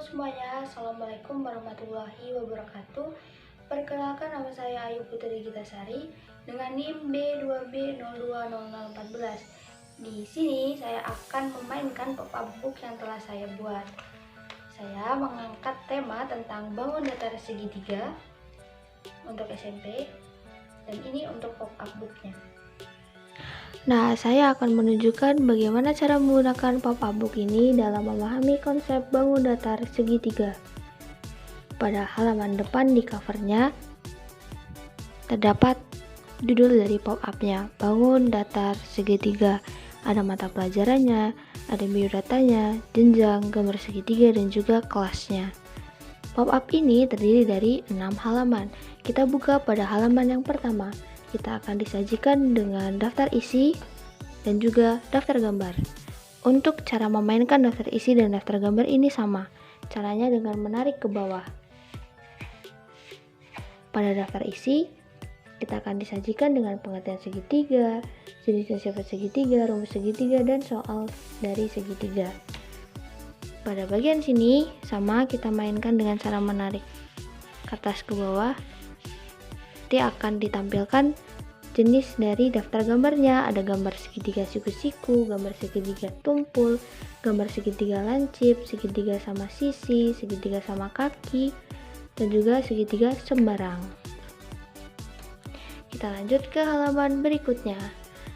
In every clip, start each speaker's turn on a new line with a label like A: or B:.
A: semuanya, Assalamualaikum warahmatullahi wabarakatuh. Perkenalkan, nama saya Ayu Putri Gitasari dengan NIM B2B020014. Di sini saya akan memainkan pop-up book yang telah saya buat. Saya mengangkat tema tentang bangun datar segitiga untuk SMP, dan ini untuk pop-up booknya. Nah, saya akan menunjukkan bagaimana cara menggunakan pop-up book ini dalam memahami konsep bangun datar segitiga. Pada halaman depan di covernya terdapat judul dari pop-up-nya, bangun datar segitiga. Ada mata pelajarannya, ada biodatanya, jenjang, gambar segitiga, dan juga kelasnya. Pop-up ini terdiri dari 6 halaman. Kita buka pada halaman yang pertama. Kita akan disajikan dengan daftar isi dan juga daftar gambar. Untuk cara memainkan daftar isi dan daftar gambar ini sama. Caranya dengan menarik ke bawah. Pada daftar isi, kita akan disajikan dengan pengertian segitiga, jenis dan sifat segitiga, rumus segitiga, dan soal dari segitiga. Pada bagian sini, sama kita mainkan dengan cara menarik ke atas ke bawah. Nanti akan ditampilkan jenis dari daftar gambarnya. Ada gambar segitiga siku-siku, gambar segitiga tumpul, gambar segitiga lancip, segitiga sama sisi, segitiga sama kaki, dan juga segitiga sembarang. Kita lanjut ke halaman berikutnya.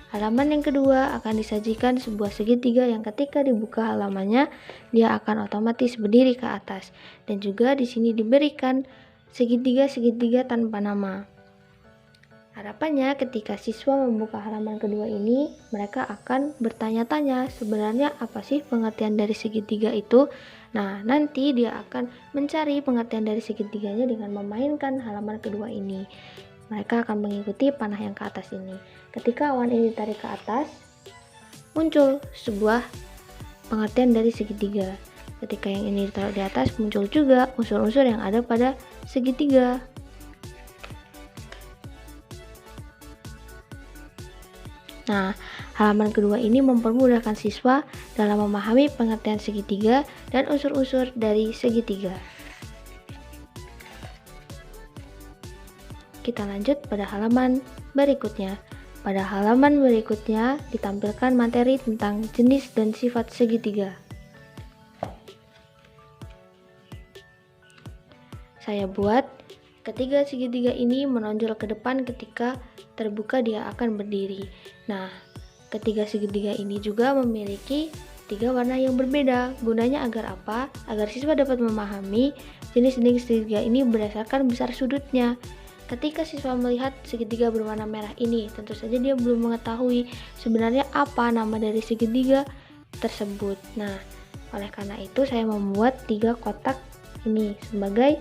A: Halaman yang kedua akan disajikan sebuah segitiga yang ketika dibuka halamannya, dia akan otomatis berdiri ke atas. Dan juga di sini diberikan segitiga-segitiga tanpa nama. Harapannya ketika siswa membuka halaman kedua ini, mereka akan bertanya-tanya sebenarnya apa sih pengertian dari segitiga itu. Nah, nanti dia akan mencari pengertian dari segitiganya dengan memainkan halaman kedua ini. Mereka akan mengikuti panah yang ke atas ini. Ketika awan ini ditarik ke atas, muncul sebuah pengertian dari segitiga. Ketika yang ini ditaruh di atas, muncul juga unsur-unsur yang ada pada segitiga. Nah, halaman kedua ini mempermudahkan siswa dalam memahami pengertian segitiga dan unsur-unsur dari segitiga. Kita lanjut pada halaman berikutnya. Pada halaman berikutnya ditampilkan materi tentang jenis dan sifat segitiga. Saya buat ketiga segitiga ini menonjol ke depan ketika terbuka dia akan berdiri. Nah, ketiga segitiga ini juga memiliki 3 warna yang berbeda. Gunanya agar apa? Agar siswa dapat memahami jenis-jenis segitiga ini berdasarkan besar sudutnya. Ketika siswa melihat segitiga berwarna merah ini, tentu saja dia belum mengetahui sebenarnya apa nama dari segitiga tersebut. Nah, oleh karena itu saya membuat 3 kotak ini sebagai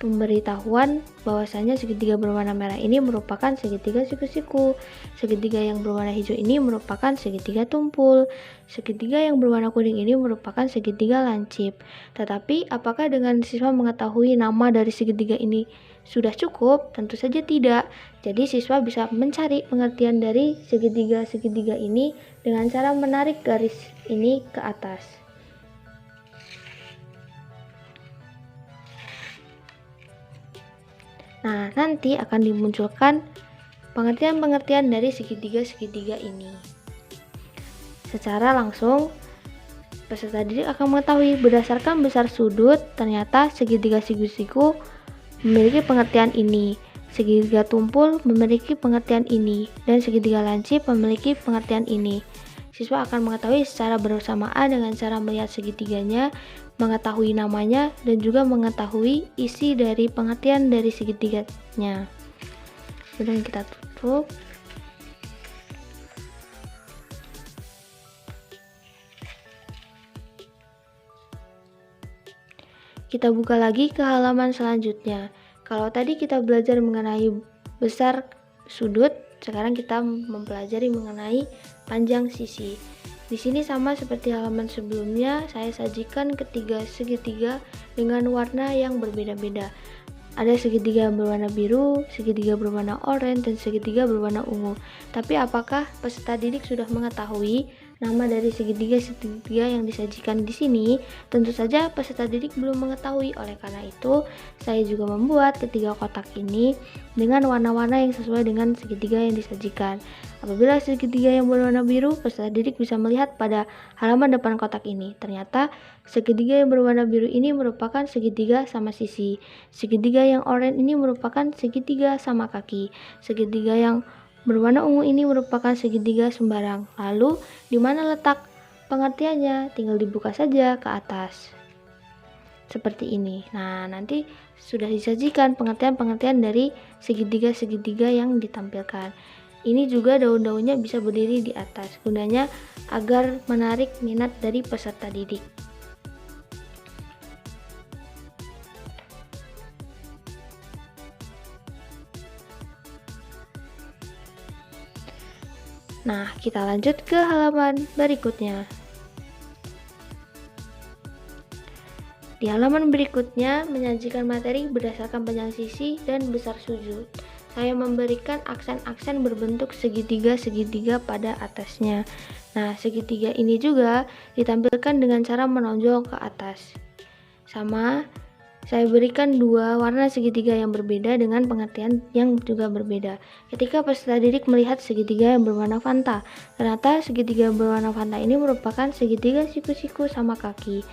A: pemberitahuan bahwasanya segitiga berwarna merah ini merupakan segitiga siku-siku, segitiga yang berwarna hijau ini merupakan segitiga tumpul, segitiga yang berwarna kuning ini merupakan segitiga lancip. Tetapi apakah dengan siswa mengetahui nama dari segitiga ini sudah cukup? Tentu saja tidak. Jadi siswa bisa mencari pengertian dari segitiga-segitiga ini dengan cara menarik garis ini ke atas. Nah, nanti akan dimunculkan pengertian-pengertian dari segitiga-segitiga ini. Secara langsung, peserta didik akan mengetahui berdasarkan besar sudut, ternyata segitiga siku-siku memiliki pengertian ini, segitiga tumpul memiliki pengertian ini, dan segitiga lancip memiliki pengertian ini. Siswa akan mengetahui secara bersamaan dengan cara melihat segitiganya, mengetahui namanya, dan juga mengetahui isi dari pengertian dari segitiganya. Kemudian kita tutup. Kita buka lagi ke halaman selanjutnya. Kalau tadi kita belajar mengenai besar sudut, sekarang kita mempelajari mengenai panjang sisi. Di sini sama seperti halaman sebelumnya, saya sajikan ketiga segitiga dengan warna yang berbeda-beda. Ada segitiga berwarna biru, segitiga berwarna oranye, dan segitiga berwarna ungu. Tapi apakah peserta didik sudah mengetahui nama dari segitiga yang disajikan di sini, tentu saja peserta didik belum mengetahui. Oleh karena itu, saya juga membuat ketiga kotak ini dengan warna-warna yang sesuai dengan segitiga yang disajikan. Apabila segitiga yang berwarna biru, peserta didik bisa melihat pada halaman depan kotak ini. Ternyata segitiga yang berwarna biru ini merupakan segitiga sama sisi. Segitiga yang oranye ini merupakan segitiga sama kaki. Segitiga yang berwarna ungu ini merupakan segitiga sembarang. Lalu, di mana letak pengertiannya? Tinggal dibuka saja ke atas. Seperti ini. Nah, nanti sudah disajikan pengertian-pengertian dari segitiga-segitiga yang ditampilkan. Ini juga daun-daunnya bisa berdiri di atas. Gunanya agar menarik minat dari peserta didik. Nah, kita lanjut ke halaman berikutnya. Di halaman berikutnya menyajikan materi berdasarkan panjang sisi dan besar sudut. Saya memberikan aksen-aksen berbentuk segitiga-segitiga pada atasnya. Nah, segitiga ini juga ditampilkan dengan cara menonjol ke atas. Sama, saya berikan dua warna segitiga yang berbeda dengan pengertian yang juga berbeda. Ketika peserta didik melihat segitiga yang berwarna Fanta, ternyata segitiga berwarna Fanta ini merupakan segitiga siku-siku sama kaki.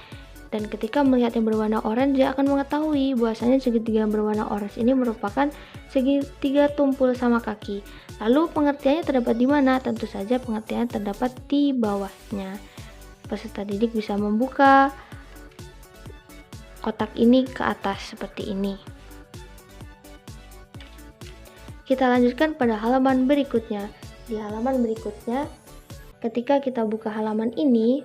A: Dan ketika melihat yang berwarna oranye, dia akan mengetahui bahwasanya segitiga yang berwarna orange ini merupakan segitiga tumpul sama kaki. Lalu pengertiannya terdapat di mana? Tentu saja pengertiannya terdapat di bawahnya. Peserta didik bisa membuka kotak ini ke atas seperti ini. Kita lanjutkan pada halaman berikutnya. Di halaman berikutnya, ketika kita buka halaman ini,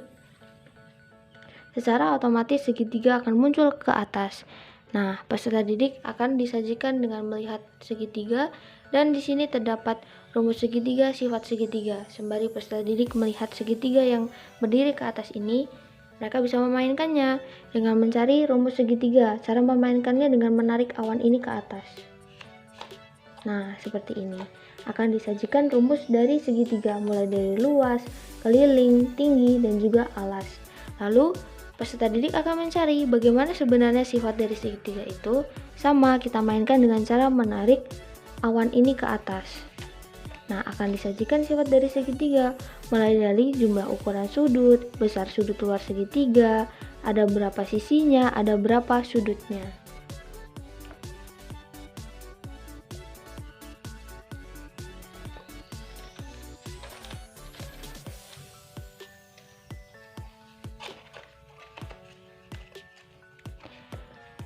A: secara otomatis segitiga akan muncul ke atas. Nah, peserta didik akan disajikan dengan melihat segitiga, dan di sini terdapat rumus segitiga, sifat segitiga. Sembari peserta didik melihat segitiga yang berdiri ke atas ini, mereka bisa memainkannya dengan mencari rumus segitiga. Cara memainkannya dengan menarik awan ini ke atas. Nah, seperti ini. Akan disajikan rumus dari segitiga, mulai dari luas, keliling, tinggi, dan juga alas. Lalu, peserta didik akan mencari bagaimana sebenarnya sifat dari segitiga itu. Sama, kita mainkan dengan cara menarik awan ini ke atas. Nah, akan disajikan sifat dari segitiga, mulai dari jumlah ukuran sudut, besar sudut luar segitiga, ada berapa sisinya, ada berapa sudutnya.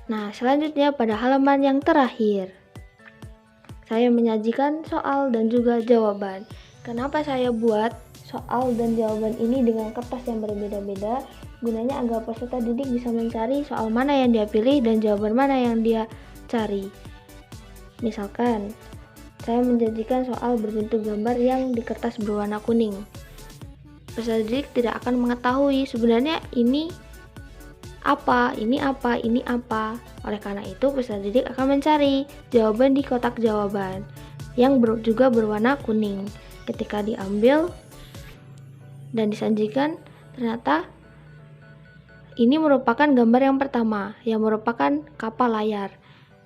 A: Nah, selanjutnya pada halaman yang terakhir, saya menyajikan soal dan juga jawaban. Kenapa saya buat soal dan jawaban ini dengan kertas yang berbeda-beda? Gunanya agar peserta didik bisa mencari soal mana yang dia pilih dan jawaban mana yang dia cari. Misalkan, saya menjanjikan soal berbentuk gambar yang di kertas berwarna kuning. Peserta didik tidak akan mengetahui sebenarnya ini apa, ini apa, ini apa. Oleh karena itu, peserta didik akan mencari jawaban di kotak jawaban yang juga berwarna kuning. Ketika diambil dan disajikan, ternyata ini merupakan gambar yang pertama, yang merupakan kapal layar.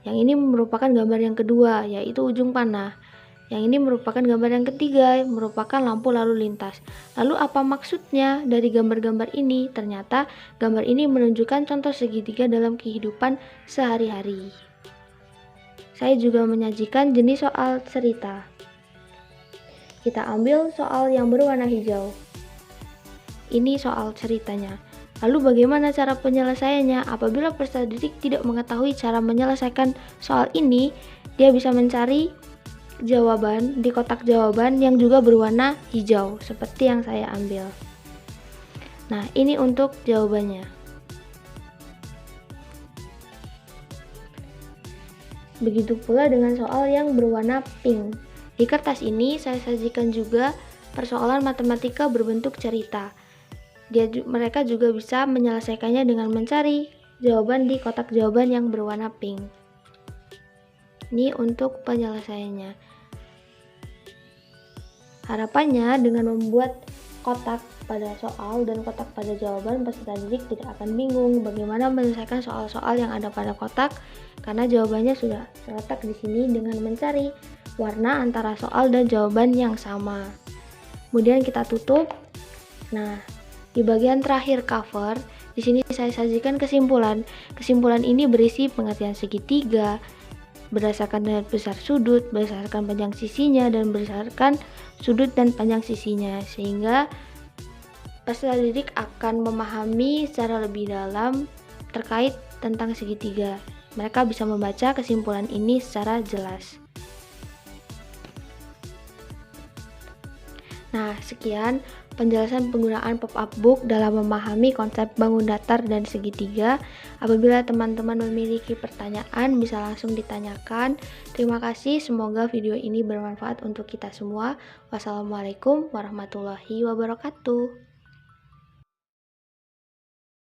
A: Yang ini merupakan gambar yang kedua, yaitu ujung panah. Yang ini merupakan gambar yang ketiga, merupakan lampu lalu lintas. Lalu apa maksudnya dari gambar-gambar ini? Ternyata gambar ini menunjukkan contoh segitiga dalam kehidupan sehari-hari. Saya juga menyajikan jenis soal cerita. Kita ambil soal yang berwarna hijau. Ini soal ceritanya. Lalu bagaimana cara penyelesaiannya? Apabila peserta didik tidak mengetahui cara menyelesaikan soal ini, dia bisa mencari jawaban di kotak jawaban yang juga berwarna hijau seperti yang saya ambil. Nah, ini untuk jawabannya. Begitu pula dengan soal yang berwarna pink. Di kertas ini saya sajikan juga persoalan matematika berbentuk cerita. Mereka juga bisa menyelesaikannya dengan mencari jawaban di kotak jawaban yang berwarna pink. Ini untuk penyelesaiannya. Harapannya dengan membuat kotak pada soal dan kotak pada jawaban, peserta didik tidak akan bingung bagaimana menyelesaikan soal-soal yang ada pada kotak karena jawabannya sudah terletak di sini dengan mencari warna antara soal dan jawaban yang sama. Kemudian kita tutup. Nah, di bagian terakhir cover, di sini saya sajikan kesimpulan. Kesimpulan ini berisi pengertian segitiga berdasarkan dengan besar sudut, berdasarkan panjang sisinya, dan berdasarkan sudut dan panjang sisinya, sehingga peserta didik akan memahami secara lebih dalam terkait tentang segitiga. Mereka bisa membaca kesimpulan ini secara jelas. Nah, sekian penjelasan penggunaan pop-up book dalam memahami konsep bangun datar dan segitiga. Apabila teman-teman memiliki pertanyaan, bisa langsung ditanyakan. Terima kasih, semoga video ini bermanfaat untuk kita semua. Wassalamualaikum warahmatullahi wabarakatuh.